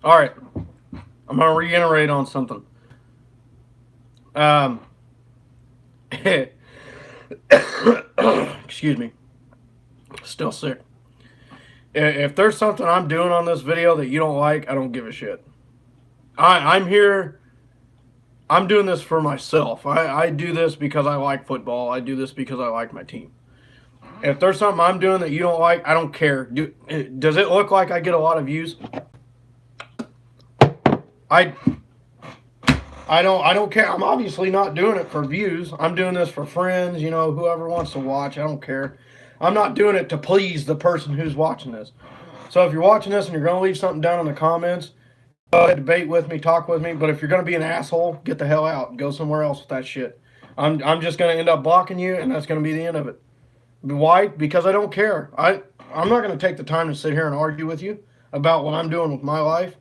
All right, I'm gonna reiterate on something. Um, excuse me, still sick. If there's something I'm doing on this video that you don't like, I don't give a shit. I'm here. I'm doing this for myself. I do this because I like football. I do this because I like my team. If there's something I'm doing that you don't like, I don't care. Does it look like I get a lot of views? I I don't care. I'm obviously not doing it for views. I'm doing this for friends, whoever wants to watch. I don't care. I'm not doing it to please the person who's watching this. So if you're watching this and you're going to leave something down in the comments, go ahead, debate with me, talk with me. But if you're going to be an asshole, get the hell out. Go somewhere else with that shit. I'm just going to end up blocking you, and that's going to be the end of it. Why? Because I don't care. I'm not going to take the time to sit here and argue with you about what I'm doing with my life.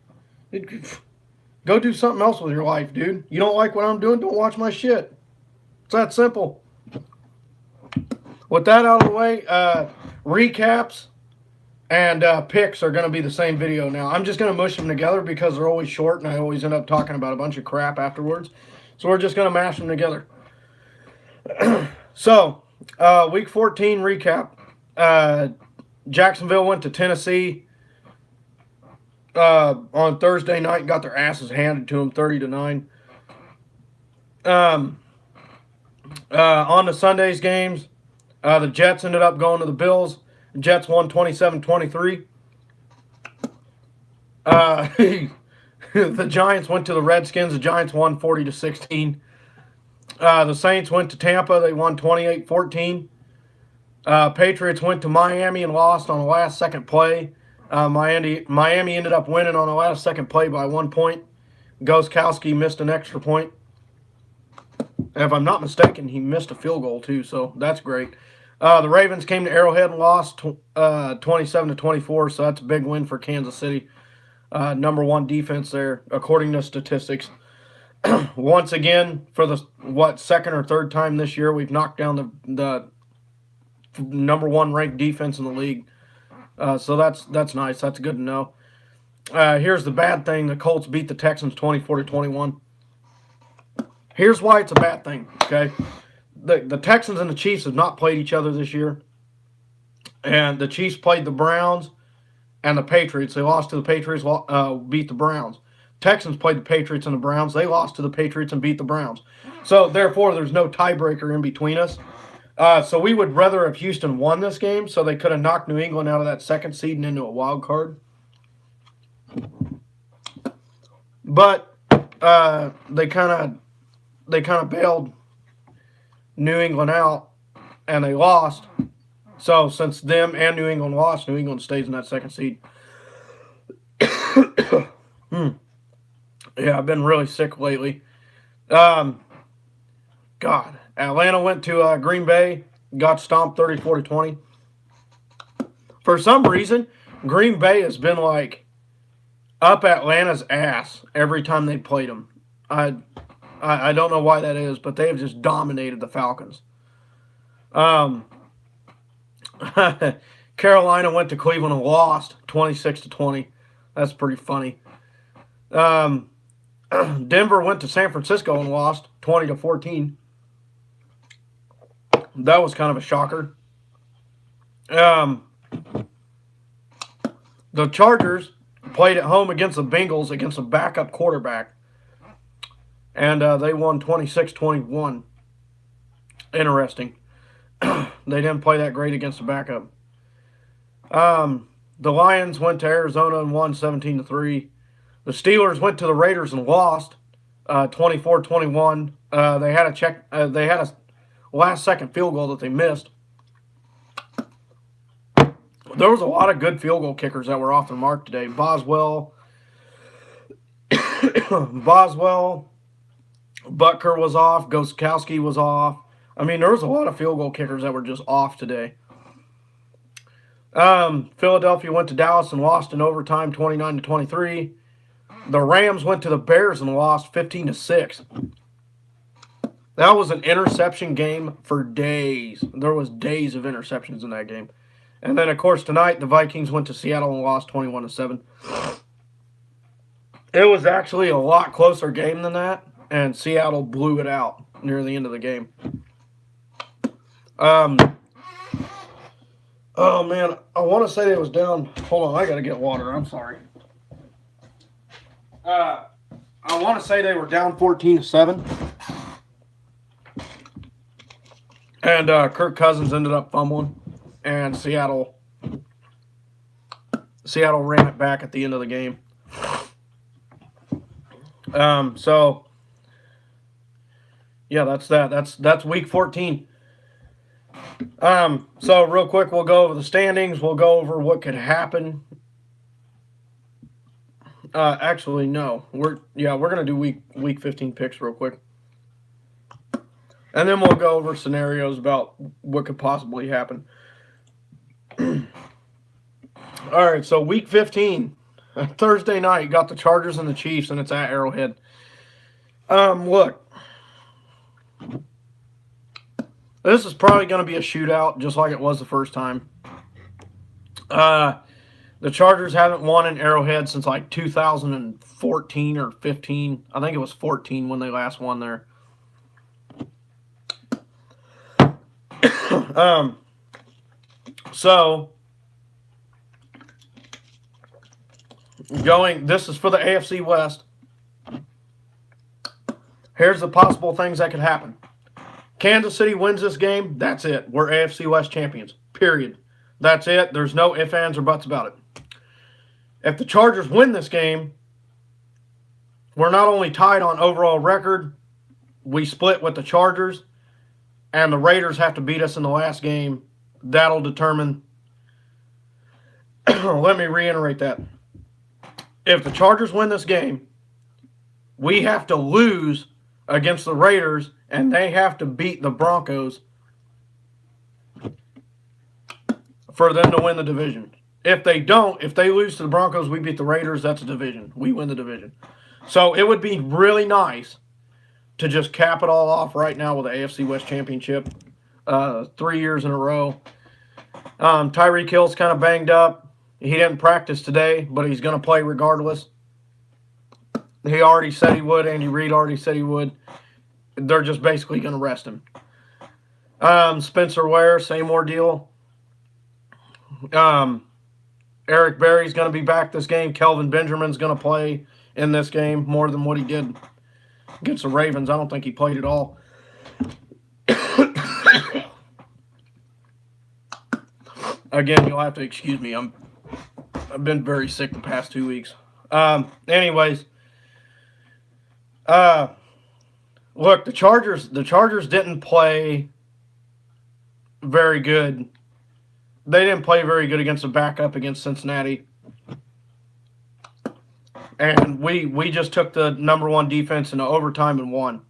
Go do something else with your life, dude. You don't like what I'm doing? Don't watch my shit. It's that simple. With that out of the way, recaps and picks are going to be the same video now. I'm just going to mush them together because they're always short and I always end up talking about a bunch of crap afterwards. So we're just going to mash them together. So, week 14 recap. Jacksonville went to Tennessee on Thursday night and got their asses handed to them 30-9. On the Sunday's games, the Jets ended up going to the Bills. The Jets won 27-23. The Giants went to the Redskins. The Giants won 40-16. The Saints went to Tampa. They won 28-14. Patriots went to Miami and lost on a last-second play. Miami ended up winning on a last-second play by 1 point. Gostkowski missed an extra point. And if I'm not mistaken, he missed a field goal too, so that's great. The Ravens came to Arrowhead and lost 27-24, so that's a big win for Kansas City. Number one defense there, according to statistics. Once again, for the second or third time this year, we've knocked down the number one ranked defense in the league. So that's nice. That's good to know. Here's the bad thing: the Colts beat the Texans 24-21. Here's why it's a bad thing. Okay, the Texans and the Chiefs have not played each other this year, and the Chiefs played the Browns and the Patriots. They lost to the Patriots, beat the Browns. Texans played the Patriots and the Browns. They lost to the Patriots and beat the Browns. So, therefore, there's no tiebreaker in between us. So we would rather have Houston won this game so they could have knocked New England out of that second seed and into a wild card. But they kind of bailed New England out, and they lost. So since them and New England lost, New England stays in that second seed. Yeah, I've been really sick lately. God, Atlanta went to Green Bay, got stomped 34-20. For some reason, Green Bay has been like up Atlanta's ass every time they played them. I don't know why that is, but they have just dominated the Falcons. Carolina went to Cleveland and lost 26-20. That's pretty funny. Denver went to San Francisco and lost 20-14. That was kind of a shocker. The Chargers played at home against the Bengals against a backup quarterback, and they won 26-21. Interesting. They didn't play that great against the backup. The Lions went to Arizona and won 17-3. The Steelers went to the Raiders and lost 24-21. They had a last-second field goal that they missed. There was a lot of good field goal kickers that were off the mark today. Boswell, Butker was off. Gostkowski was off. I mean, there was a lot of field goal kickers that were just off today. Philadelphia went to Dallas and lost in overtime 29-23. The Rams went to the Bears and lost 15-6. That was an interception game for days. There was days of interceptions in that game. And then, of course, tonight, the Vikings went to Seattle and lost 21-7. It was actually a lot closer game than that, and Seattle blew it out near the end of the game. Oh man, I want to say it was down. Hold on, I gotta get water. I'm sorry. I want to say they were down 14-7, and Kirk Cousins ended up fumbling, and Seattle ran it back at the end of the game. So yeah, that's that. That's week 14. So real quick, we'll go over the standings. We'll go over what could happen. Actually, no. We're gonna do week 15 picks real quick, and then we'll go over scenarios about what could possibly happen. All right, so week 15, Thursday night, you got the Chargers and the Chiefs, and it's at Arrowhead. Look. This is probably going to be a shootout, just like it was the first time. The Chargers haven't won in Arrowhead since like 2014 or 15. I think it was 14 when they last won there. So, this is for the AFC West. Here's the possible things that could happen. Kansas City wins this game, that's it. We're AFC West champions, period. That's it. There's no ifs, ands, or buts about it. If the Chargers win this game, we're not only tied on overall record, we split with the Chargers, and the Raiders have to beat us in the last game. That'll determine. Let me reiterate that. If the Chargers win this game, we have to lose against the Raiders, and they have to beat the Broncos for them to win the division. If they don't, if they lose to the Broncos, we beat the Raiders, that's a division. We win the division. So it would be really nice to just cap it all off right now with the AFC West Championship 3 years in a row. Tyreek Hill's kind of banged up. He didn't practice today, but he's going to play regardless. He already said he would. Andy Reid already said he would. They're just basically going to rest him. Spencer Ware, same ordeal. Eric Berry's going to be back this game. Kelvin Benjamin's going to play in this game more than what he did against the Ravens. I don't think he played at all. Again, you'll have to excuse me. I've been very sick the past 2 weeks. Anyways. Look, the Chargers didn't play very good. They didn't play very good against a backup against Cincinnati. And we just took the number one defense into overtime and won.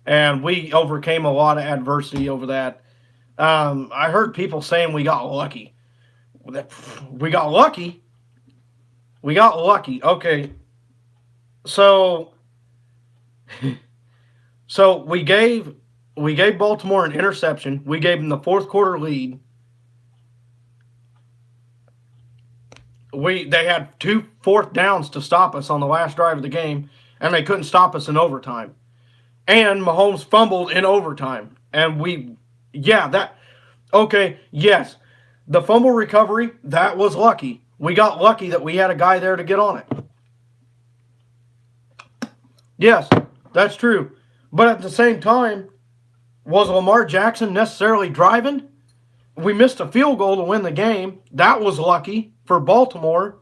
And we overcame a lot of adversity over that. I heard people saying we got lucky. We got lucky? We got lucky. Okay. So we gave Baltimore an interception. We gave them the fourth quarter lead. They had 2 fourth downs to stop us on the last drive of the game, and they couldn't stop us in overtime. And Mahomes fumbled in overtime. And yes, the fumble recovery, that was lucky. We got lucky that we had a guy there to get on it. Yes, that's true. But at the same time, was Lamar Jackson necessarily driving? We missed a field goal to win the game. That was lucky for Baltimore.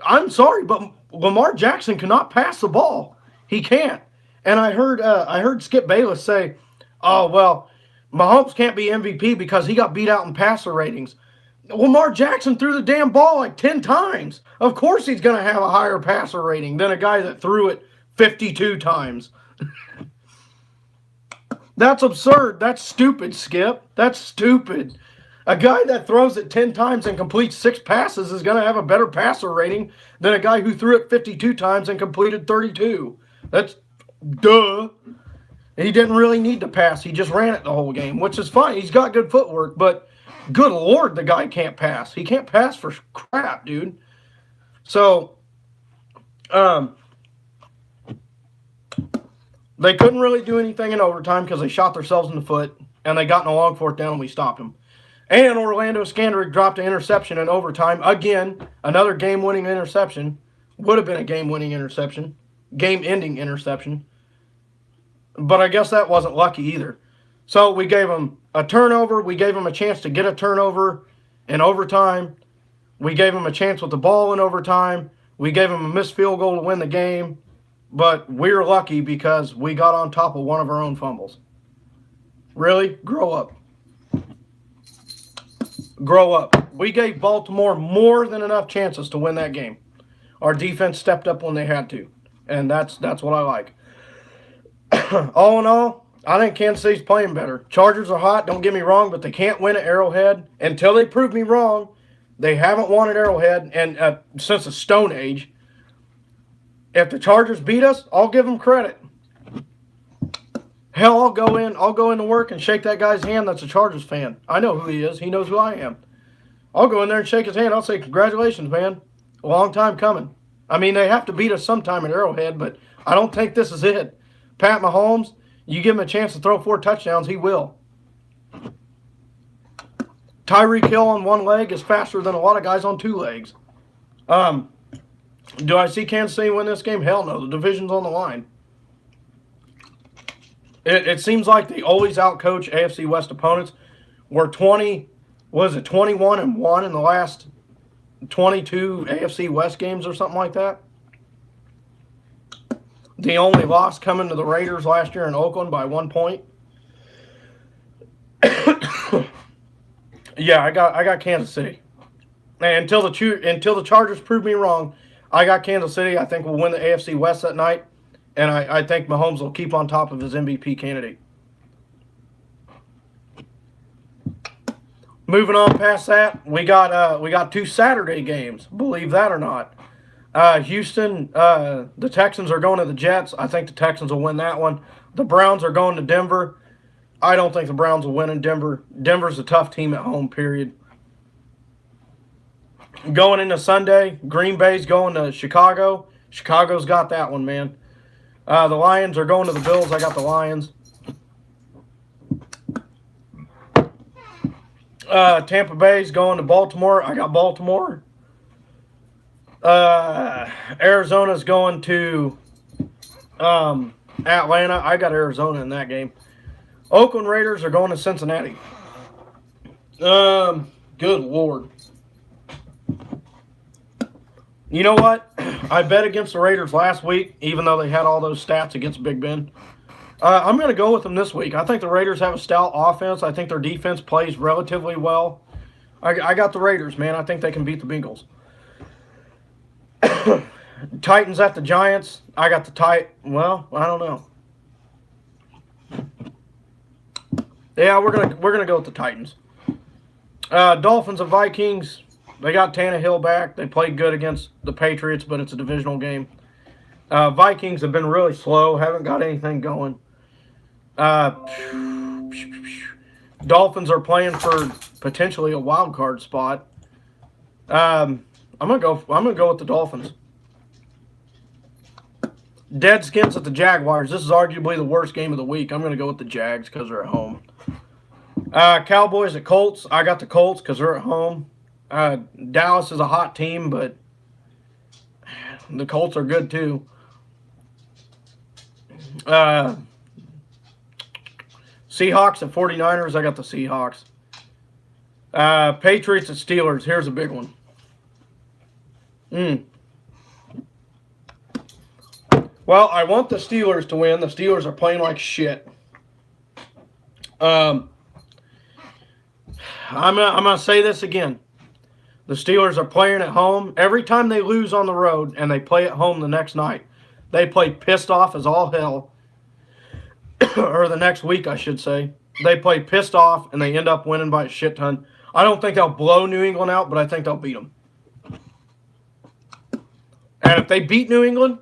I'm sorry, but Lamar Jackson cannot pass the ball. He can't. And I heard Skip Bayless say, "Oh well, Mahomes can't be MVP because he got beat out in passer ratings." Lamar Jackson threw the damn ball like 10 times. Of course he's going to have a higher passer rating than a guy that threw it 52 times. That's absurd. That's stupid, Skip. That's stupid. A guy that throws it 10 times and completes 6 passes is going to have a better passer rating than a guy who threw it 52 times and completed 32. That's duh. He didn't really need to pass. He just ran it the whole game, which is fine. He's got good footwork, but good Lord, the guy can't pass. He can't pass for crap, dude. So, Um, they couldn't really do anything in overtime because they shot themselves in the foot, and they got in a long fourth down, and we stopped them. And Orlando Scandrick dropped an interception in overtime. Again, another game-winning interception. Would have been a game-winning interception. Game-ending interception. But I guess that wasn't lucky either. So we gave them a turnover. We gave them a chance to get a turnover in overtime. We gave them a chance with the ball in overtime. We gave them a missed field goal to win the game. But we're lucky because we got on top of one of our own fumbles. Really? Grow up. Grow up. We gave Baltimore more than enough chances to win that game. Our defense stepped up when they had to. And that's what I like. All in all, I think Kansas City's playing better. Chargers are hot, don't get me wrong, but they can't win at Arrowhead. Until they prove me wrong, they haven't won at Arrowhead and since the Stone Age. If the Chargers beat us, I'll give them credit. Hell, I'll go into work and shake that guy's hand that's a Chargers fan. I know who he is. He knows who I am. I'll go in there and shake his hand. I'll say, congratulations, man. A long time coming. I mean, they have to beat us sometime at Arrowhead, but I don't think this is it. Pat Mahomes, you give him a chance to throw 4 touchdowns, he will. Tyreek Hill on one leg is faster than a lot of guys on 2 legs. Do I see Kansas City win this game? Hell no. The division's on the line. It seems like they always outcoach AFC West opponents. We're 21-1 in the last 22 AFC West games or something like that. The only loss coming to the Raiders last year in Oakland by 1 point. Yeah, I got Kansas City. And until the Chargers prove me wrong, I got Kansas City. I think we'll win the AFC West that night. And I think Mahomes will keep on top of his MVP candidate. Moving on past that, we got 2 Saturday games, believe that or not. Houston, the Texans are going to the Jets. I think the Texans will win that one. The Browns are going to Denver. I don't think the Browns will win in Denver. Denver's a tough team at home, period. Going into Sunday, Green Bay's going to Chicago. Chicago's got that one, man. The Lions are going to the Bills. I got the Lions. Tampa Bay's going to Baltimore. I got Baltimore. Arizona's going to Atlanta. I got Arizona in that game. Oakland Raiders are going to Cincinnati. Good Lord. You know what? I bet against the Raiders last week, even though they had all those stats against Big Ben. I'm going to go with them this week. I think the Raiders have a stout offense. I think their defense plays relatively well. I got the Raiders, man. I think they can beat the Bengals. Titans at the Giants. I got the Well, I don't know. Yeah, we're gonna go with the Titans. Dolphins and Vikings. They got Tannehill back. They played good against the Patriots, but it's a divisional game. Vikings have been really slow. Haven't got anything going. Dolphins are playing for potentially a wild card spot. I'm gonna go with the Dolphins. Deadskins at the Jaguars. This is arguably the worst game of the week. I'm gonna go with the Jags because they're at home. Cowboys at Colts. I got the Colts because they're at home. Dallas is a hot team, but the Colts are good too. Seahawks at 49ers. I got the Seahawks. Patriots at Steelers. Here's a big one. Well, I want the Steelers to win. The Steelers are playing like shit. I'm gonna say this again. The Steelers are playing at home. Every time they lose on the road and they play at home the next night, they play pissed off as all hell. Or the next week, I should say. They play pissed off and they end up winning by a shit ton. I don't think they'll blow New England out, but I think they'll beat them. And if they beat New England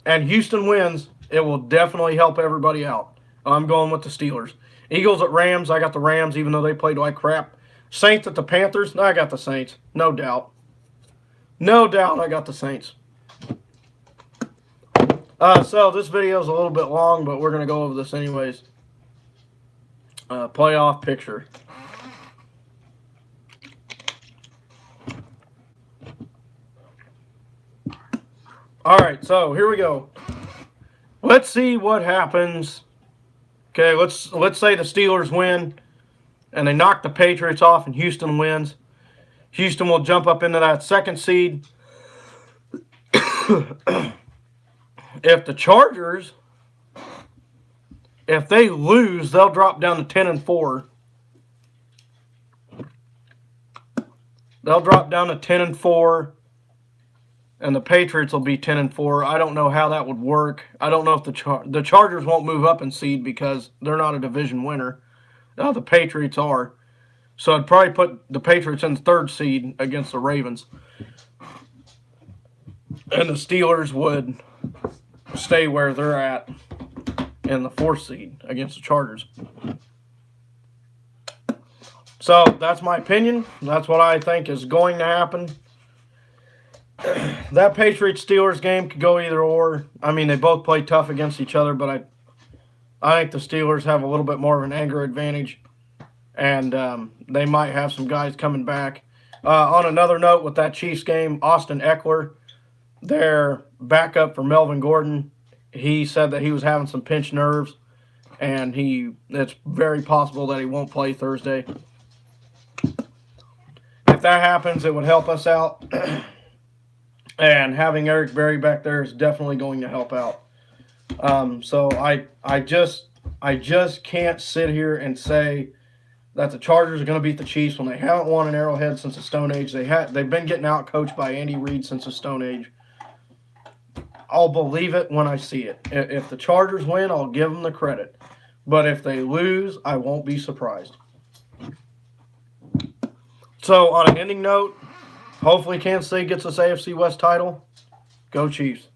and Houston wins, it will definitely help everybody out. I'm going with the Steelers. Eagles at Rams. I got the Rams, even though they played like crap. Saints at the Panthers. I got the Saints. No doubt. No doubt I got the Saints. So this video is a little bit long, but we're going to go over this anyways. Playoff picture. All right, so here we go. Let's see what happens. Okay, let's say the Steelers win and they knock the Patriots off and Houston wins. Houston will jump up into that second seed. If the Chargers, if they lose, they'll drop down to 10-4. They'll drop down to 10-4, and the Patriots will be 10-4. I don't know how that would work. I don't know if the Chargers won't move up in seed because they're not a division winner. The Patriots are. So I'd probably put the Patriots in the third seed against the Ravens. And the Steelers would stay where they're at in the fourth seed against the Chargers. So that's my opinion. That's what I think is going to happen. That Patriots-Steelers game could go either or. I mean, they both play tough against each other, but I think the Steelers have a little bit more of an anger advantage. And they might have some guys coming back. On another note, with that Chiefs game, Austin Eckler, their backup for Melvin Gordon, he said that he was having some pinched nerves, and it's very possible that he won't play Thursday. If that happens, it would help us out. And having Eric Berry back there is definitely going to help out. So I just can't sit here and say that the Chargers are going to beat the Chiefs when they haven't won an Arrowhead since the Stone Age. They've been getting out coached by Andy Reid since the Stone Age. I'll believe it when I see it. If the Chargers win, I'll give them the credit. But if they lose, I won't be surprised. So on an ending note, hopefully Kansas City gets this AFC West title. Go Chiefs.